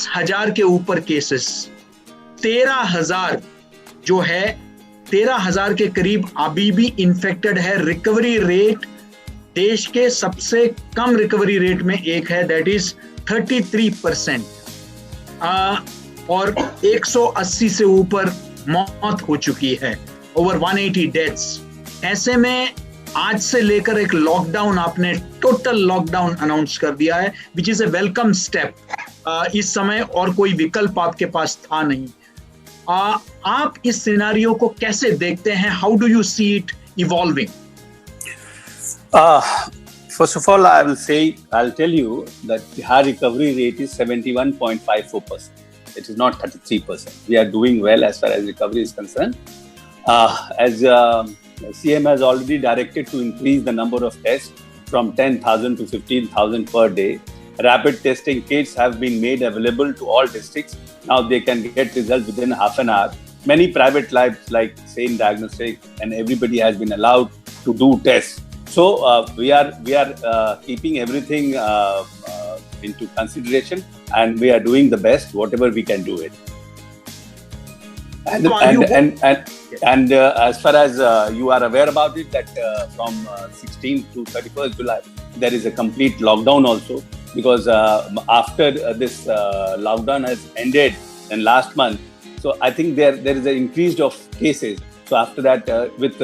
10,000 के ऊपर केसेस, 13,000 जो है 13,000 के करीब अभी भी इन्फेक्टेड है। रिकवरी रेट देश के सबसे कम रिकवरी रेट में एक है, दैट इज 33%। और 180 से ऊपर मौत हो चुकी है, ओवर 180 डेथ्स। ऐसे में आज से लेकर एक लॉकडाउन, आपने टोटल लॉकडाउन अनाउंस कर दिया है, which is a welcome step. इस समय और कोई विकल्प आपके पास था नहीं। आप इस सिनेरियो को कैसे देखते हैं? How do you see it evolving? First of all, I'll tell you that Bihar recovery rate is 71.54%. It is not 33%. We are doing well as far as recovery is concerned. As CM has already directed to increase the number of tests from 10,000 to 15,000 per day. Rapid testing kits have been made available to all districts. Now they can get results within half an hour. Many private labs like Sane Diagnostics and everybody has been allowed to do tests. So we are keeping everything into consideration, and we are doing the best whatever we can do it. And as far as you are aware about it, that from 16th to 31st July there is a complete lockdown also, because after this lockdown has ended in last month, so I think there is an increase of cases. So after that, with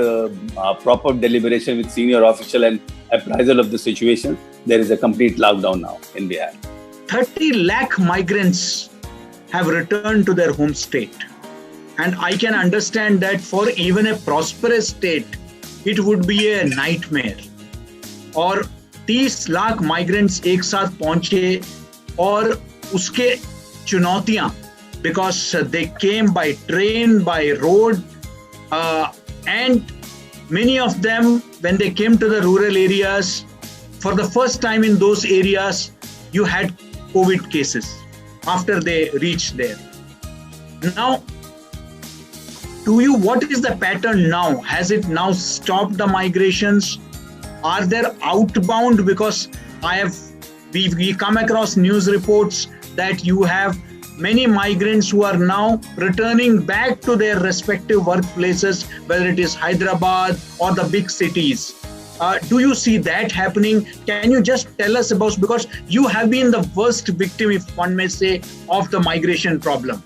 proper deliberation with senior official and appraisal of the situation, there is a complete lockdown now in Bihar. 30 lakh migrants have returned to their home state. And I can understand that for even a prosperous state, it would be a nightmare. और 30 lakh migrants एक साथ पहुंचे, और उसके चुनौतियां, because they came by train, by road, and many of them, when they came to the rural areas, for the first time in those areas, you had COVID cases after they reached there. Now, what is the pattern now? Has it now stopped the migrations? Are there outbound? Because we come across news reports that you have many migrants who are now returning back to their respective workplaces, whether it is Hyderabad or the big cities. Do you see that happening? Can you just tell us about, because you have been the worst victim, if one may say, of the migration problem.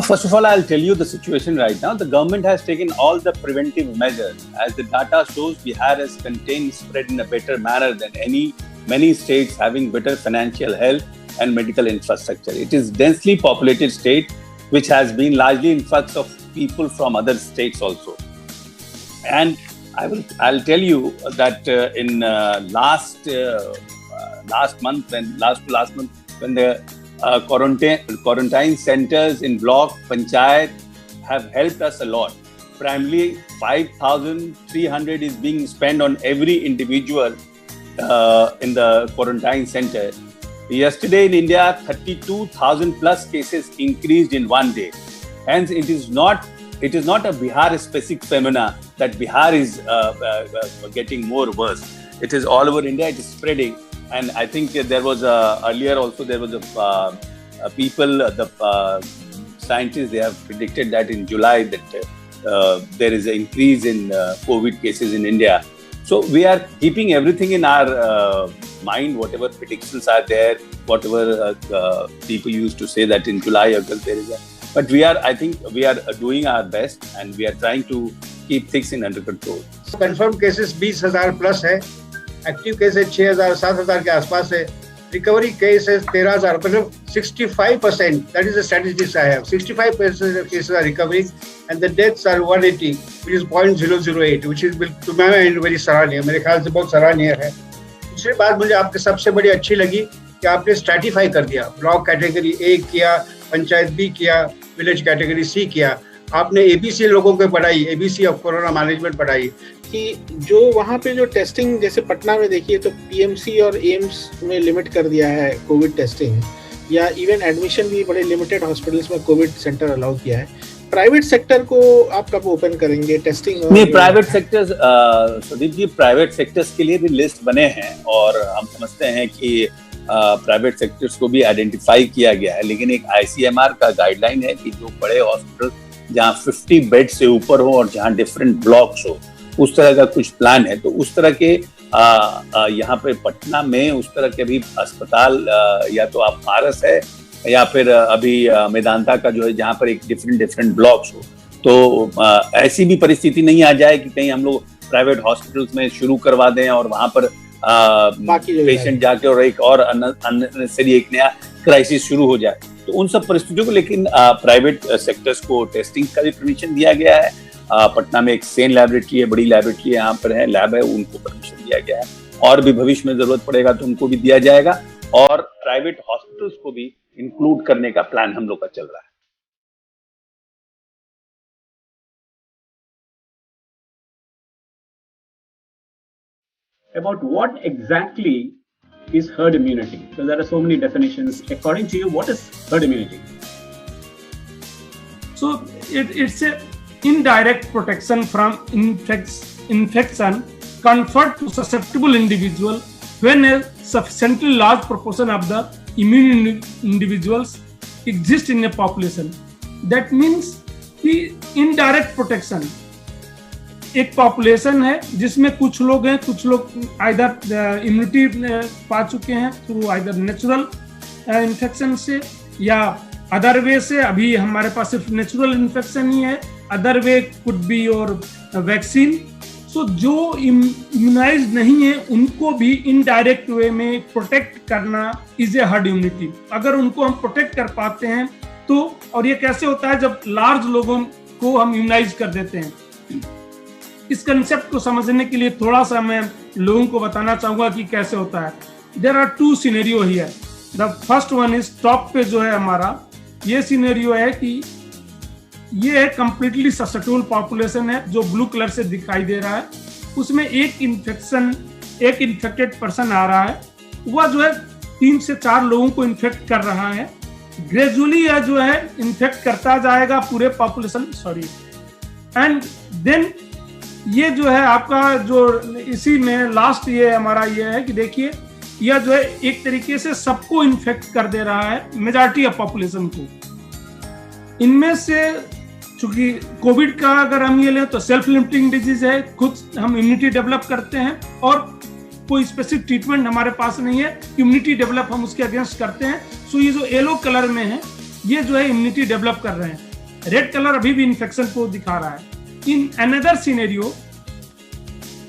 First of all, I'll tell you the situation right now. The government has taken all the preventive measures. As the data shows, Bihar has contained spread in a better manner than many states having better financial health and medical infrastructure. It is densely populated state which has been largely influx of people from other states also. And I'll tell you that in last month when the quarantine centers in block panchayat have helped us a lot. Primarily 5,300 is being spent on every individual in the quarantine center. Yesterday in India, 32,000 plus cases increased in one day. Hence, it is not a Bihar-specific phenomena that Bihar is getting more worse. It is all over India. It is spreading, and I think there was earlier also there was scientists, they have predicted that in July that there is an increase in COVID cases in India. So we are keeping everything in our mind, whatever predictions are there, whatever people used to say that in July, August there is a. But I think we are doing our best, and we are trying to keep things under control. Confirmed cases 20,000 plus है, active cases 6,000, 7,000 के आसपास है, recovery cases 13,000, मतलब 65%. That is the statistics I have. 65% of cases are recovering, and the deaths are 180, which is 0.008, which is to my mind very सराहनीय. मेरे ख्याल से बहुत सराहनीय है. दूसरी बात मुझे आपके सबसे बड़ी अच्छी लगी कि आपने स्ट्रैटिफाई कर दिया. ब्लॉक कैटेगरी ए किया, पंचायत बी किया, विलेज कैटेगरी सी किया. आपने एबीसी लोगों को पढ़ाई, एबीसी ऑफ कोरोना मैनेजमेंट पढ़ाई. कि जो वहाँ पे जो टेस्टिंग, जैसे पटना में देखिए तो पीएमसी और एम्स में लिमिट कर दिया है कोविड टेस्टिंग, या इवन एडमिशन भी बड़े लिमिटेड हॉस्पिटल्स में कोविड सेंटर अलाउ किया है. प्राइवेट सेक्टर को आप कब ओपन करेंगे टेस्टिंग? नहीं, प्राइवेट सेक्टर्स, सुदीप जी, प्राइवेट सेक्टर्स के लिए भी लिस्ट बने हैं, और हम समझते हैं कि प्राइवेट सेक्टर्स को भी आइडेंटिफाई किया गया है, लेकिन एक ICMR का गाइडलाइन है कि जो बड़े हॉस्पिटल जहाँ 50 बेड से ऊपर हो और जहाँ डिफरेंट ब्लॉक्स हो, उस तरह का कुछ प्लान है। तो उस तरह के यहाँ पे पटना में उस तरह के भी अस्पताल या तो आप पारस है या फिर अभी मेदांता का जो है जहाँ पर एक डिफरेंट ब्लॉक्स हो, तो ऐसी भी परिस्थिति नहीं आ जाए कि कहीं हम लोग प्राइवेट हॉस्पिटल्स में शुरू करवा दें और वहां पर पेशेंट जाके और एक और अननेसेसरी एक नया क्राइसिस शुरू हो जाए। तो उन सब परिस्थितियों को लेकिन प्राइवेट सेक्टर्स को टेस्टिंग का भी परमिशन दिया गया है। पटना में एक सेन लैबोरेटरी है, बड़ी लैबोरेटरी यहाँ पर है, लैब है, उनको परमिशन दिया गया है और भी भविष्य में जरूरत पड़ेगा तो उनको भी दिया जाएगा और प्राइवेट हॉस्पिटल्स को भी इंक्लूड करने का प्लान हम लोग का चल रहा है। About what exactly is herd immunity? Because there are so many definitions. According to you, what is herd immunity? So it's a indirect protection from infection conferred to susceptible individual when a sufficiently large proportion of the immune individuals exist in a population. That means कि indirect protection एक population है जिसमें कुछ लोग हैं, कुछ लोग either immunity पा चुके हैं थ्रू आइदर नेचुरल इन्फेक्शन से या अदर वे से। अभी हमारे पास सिर्फ नेचुरल इन्फेक्शन ही है, अदर वे कुड बी और वैक्सीन। सो जो इम्यूनाइज नहीं है उनको भी इनडायरेक्ट वे में प्रोटेक्ट करना इज ए हर्ड इम्यूनिटी। अगर उनको हम प्रोटेक्ट कर पाते हैं तो, और ये कैसे होता है जब लार्ज लोगों को हम इम्यूनाइज कर देते हैं। इस कंसेप्ट को समझने के लिए थोड़ा सा मैं लोगों को बताना चाहूंगा कि कैसे होता है। There are two scenario here. The first one is top पे जो है हमारा ये सिनेरियो है कि ये है कंप्लीटली ससेप्टेबल पॉपुलेशन है जो ब्लू कलर से दिखाई दे रहा है। उसमें एक इन्फेक्टेड पर्सन आ रहा है, वह जो है 3 से 4 लोगों को इन्फेक्ट कर रहा है। ग्रेजुअली यह जो है इन्फेक्ट करता जाएगा पूरे पॉपुलेशन, एंड देन ये जो है आपका जो इसी में लास्ट ये हमारा ये है कि देखिए यह जो है एक तरीके से सबको इन्फेक्ट कर दे रहा है, मेजॉरिटी ऑफ पॉपुलेशन को। इनमें से चूंकि कोविड का अगर हम ये लें तो सेल्फ लिमिटिंग डिजीज है, खुद हम इम्यूनिटी डेवलप करते हैं और कोई स्पेसिफिक ट्रीटमेंट हमारे पास नहीं है, इम्यूनिटी डेवलप हम उसके अगेंस्ट करते हैं। सो ये जो येलो कलर में है ये जो है इम्यूनिटी डेवलप कर रहे हैं, रेड कलर अभी भी इन्फेक्शन को दिखा रहा है। इन अनदर सिनेरियो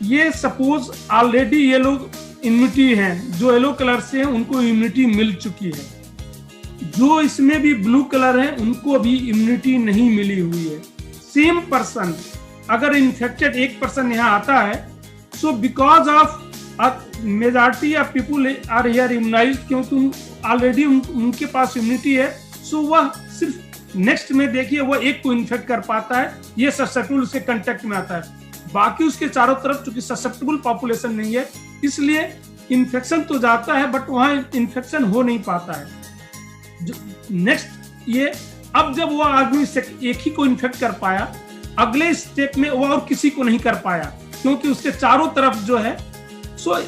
ये सपोज ऑलरेडी ये लोग इम्यूनिटी हैं, जो येलो कलर से हैं उनको इम्यूनिटी मिल चुकी है। जो इसमें भी ब्लू कलर है उनको भी इम्यूनिटी नहीं मिली हुई है। सेम पर्सन अगर इन्फेक्टेड एक पर्सन यहाँ आता है, so because of majority of people are here immunized, क्योंकि ऑलरेडी उनके पास इम्यूनिटी है। सो वह सिर्फ नेक्स्ट में देखिए वह एक को इन्फेक्ट कर पाता है, ये ससेप्टेबल उसके कांटेक्ट में आता है। बाकी उसके चारों तरफ चूंकि ससेप्टेबल पॉपुलेशन नहीं है इसलिए इन्फेक्शन तो जाता है बट वहां इन्फेक्शन हो नहीं पाता है। नेक्स्ट ये अब जब वो आदमी एक ही को इन्फेक्ट कर पाया, अगले स्टेप में वो और किसी को नहीं कर पाया क्योंकि उसके चारों तरफ जो है। सो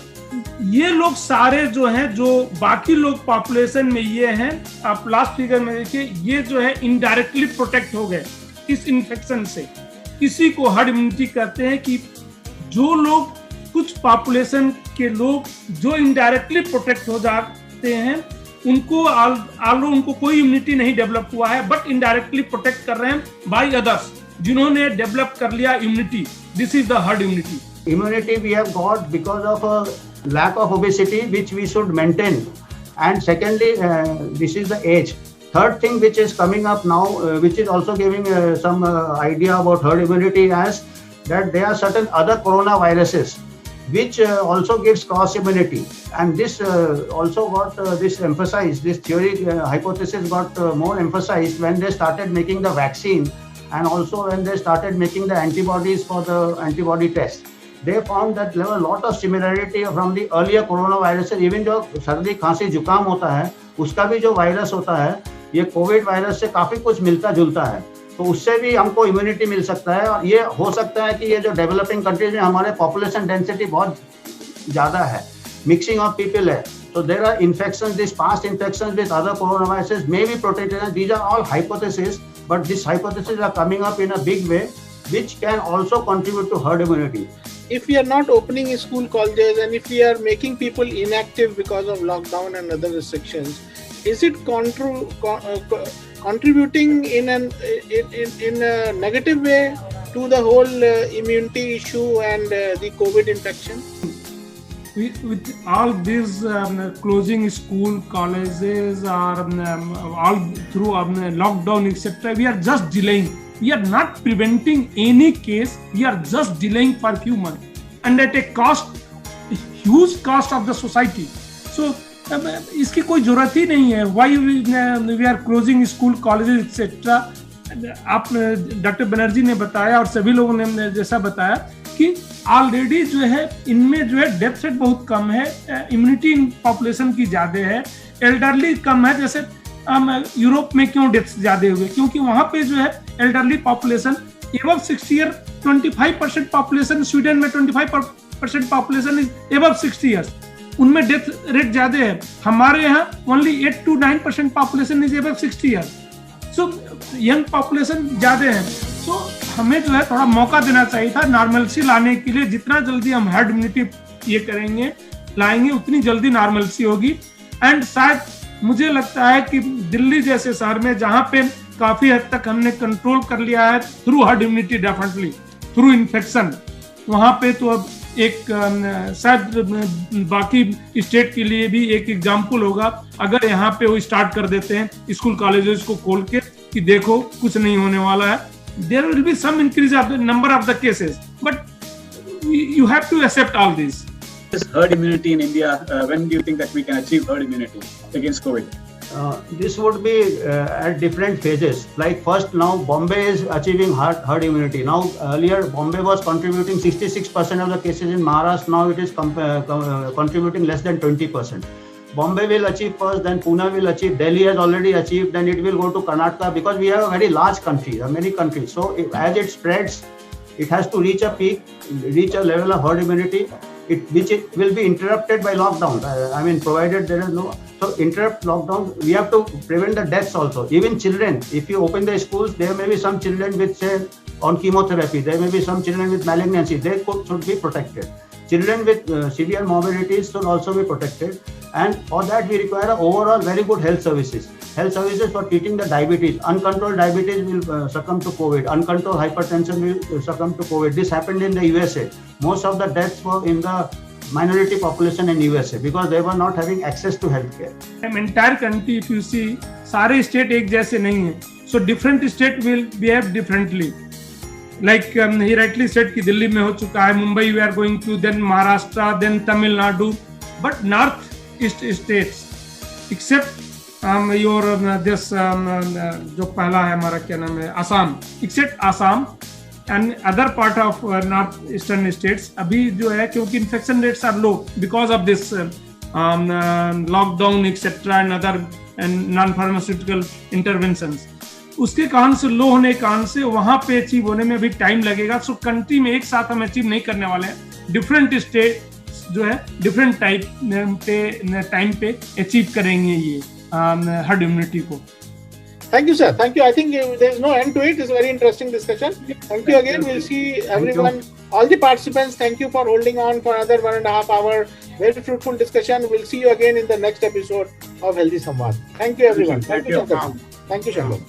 ये लोग सारे जो हैं, जो बाकी लोग पॉपुलेशन में ये हैं, आप लास्ट फिगर में देखिए ये जो है इनडायरेक्टली प्रोटेक्ट हो गए इस इन्फेक्शन से। इसी को हर्ड इम्यूनिटी कहते हैं कि जो लोग कुछ पॉपुलेशन के लोग जो इनडायरेक्टली प्रोटेक्ट हो जाते हैं उनको उनको कोई इम्यूनिटी नहीं डेवलप हुआ है बट इनडायरेक्टली प्रोटेक्ट कर रहे हैं बाय अदर्स जिन्होंने डेवलप कर लिया immunity. This is the herd immunity. Immunity we have got because of a lack of obesity which we should maintain, and secondly this is the age. Third thing which is coming up now which is also giving some idea about herd immunity as that there are certain other coronaviruses which also gives cross immunity, and this also got this emphasized, this theory hypothesis got more emphasized when they started making the vaccine and also when they started making the antibodies for the antibody test. They found that there was a lot of similarity from the earlier coronavirus. Even जो सर्दी खांसी जुकाम होता है उसका भी जो virus होता है ये कोविड वायरस से काफी कुछ मिलता जुलता है, तो उससे भी हमको इम्यूनिटी मिल सकता है। और ये हो सकता है कि ये जो डेवलपिंग कंट्रीज में हमारे पॉपुलेशन डेंसिटी बहुत ज़्यादा है, मिक्सिंग ऑफ पीपल है, So there are infections, these past infections with other coronaviruses may be protected. And these are all hypotheses, but these hypotheses are coming up in a big way, which can also contribute to herd immunity. If we are not opening school, colleges, and if we are making people inactive because of lockdown and other restrictions, is it contributing in a negative way to the whole immunity issue and the COVID infection? With all these closing school, colleges, or all through lockdown, etc., we are just delaying. We are not preventing any case. We are just delaying for a few months, and at a cost, huge cost of the society. So, इसकी कोई जरूरत ही नहीं है. Why we are closing school, colleges, etc. आप doctor Banerjee ने बताया और सभी लोगों ने जैसा बताया कि ऑलरेडी जो है इनमें जो है डेथ रेट बहुत कम है, इम्यूनिटी पॉपुलेशन की ज्यादा है, एल्डरली कम है. जैसे यूरोप में क्यों डेथ्स ज्यादा हुए? क्योंकि वहां पे जो है elderly population above 60 year 25% population, Sweden में 25% पॉपुलेशन इज एबव 60 ईयर्स, उनमें डेथ रेट ज्यादा है. हमारे यहाँ only 8 to 9% population is above 60 years. So young population ज्यादा है. तो हमें जो है थोड़ा मौका देना चाहिए था नॉर्मलसी लाने के लिए. जितना जल्दी हम हर्ड इम्यूनिटी ये करेंगे, लाएंगे, उतनी जल्दी नॉर्मलसी होगी. एंड शायद मुझे लगता है कि दिल्ली जैसे शहर में जहां पे काफी हद तक हमने कंट्रोल कर लिया है through herd immunity, definitely through infection, वहां पे तो अब एक शायद बाकी स्टेट के लिए भी एक एग्जाम्पल होगा अगर यहाँ पे वो स्टार्ट कर देते हैं स्कूल कॉलेजेस को खोल के कि देखो कुछ नहीं होने वाला है. There will be some increase of the number of the cases, but you have to accept all this. This herd immunity in India, when do you think that we can achieve herd immunity against COVID? This would be at different phases. Like first, now Bombay is achieving herd immunity. Now earlier Bombay was contributing 66% of the cases in Maharashtra. Now it is contributing less than 20%. Bombay will achieve first, then Pune will achieve, Delhi has already achieved, then it will go to Karnataka, because we have a very large country, many countries. So as it spreads, it has to reach a peak, reach a level of herd immunity, which will be interrupted by lockdown. I mean, provided there is no, so interrupt lockdown, we have to prevent the deaths also. Even children, if you open the schools, there may be some children with, say, on chemotherapy, there may be some children with malignancy, they should be protected. Children with severe morbidities should also be protected. And for that, we require overall very good health services. Health services for treating the diabetes. Uncontrolled diabetes will succumb to COVID. Uncontrolled hypertension will succumb to COVID. This happened in the USA. Most of the deaths were in the minority population in USA because they were not having access to healthcare. Entire country, if you see, सारे state एक जैसे नहीं हैं. So different state will behave differently. Like he rightly said कि दिल्ली में हो चुका है, Mumbai we are going to, then Maharashtra, then Tamil Nadu, but North East states, except your this जो पहला है हमारा क्या नाम है, Assam, except Assam and other part of North Eastern states, अभी जो है क्योंकि infection rates are low because of this lockdown etc and other and non-pharmaceutical interventions, उसके कारण से लो होने के कारण से वहां पे अचीव होने में भी टाइम लगेगा. सो कंट्री में एक साथ हम अचीव नहीं करने वाले हैं. डिफरेंट स्टेट जो है डिफरेंट टाइप पे टाइम पे अचीव करेंगे ये हर्ड इम्यूनिटी को. Thank you, sir. Thank you. I think there is no end to it. It's a very interesting discussion. Thank you again. We'll see everyone, all the participants. Thank you for holding on for another 1.5 hour. Very fruitful discussion. We'll see you again in the next episode of Healthy Samvad. Thank you, everyone. Thank you, Shankar. Thank you, Shankar.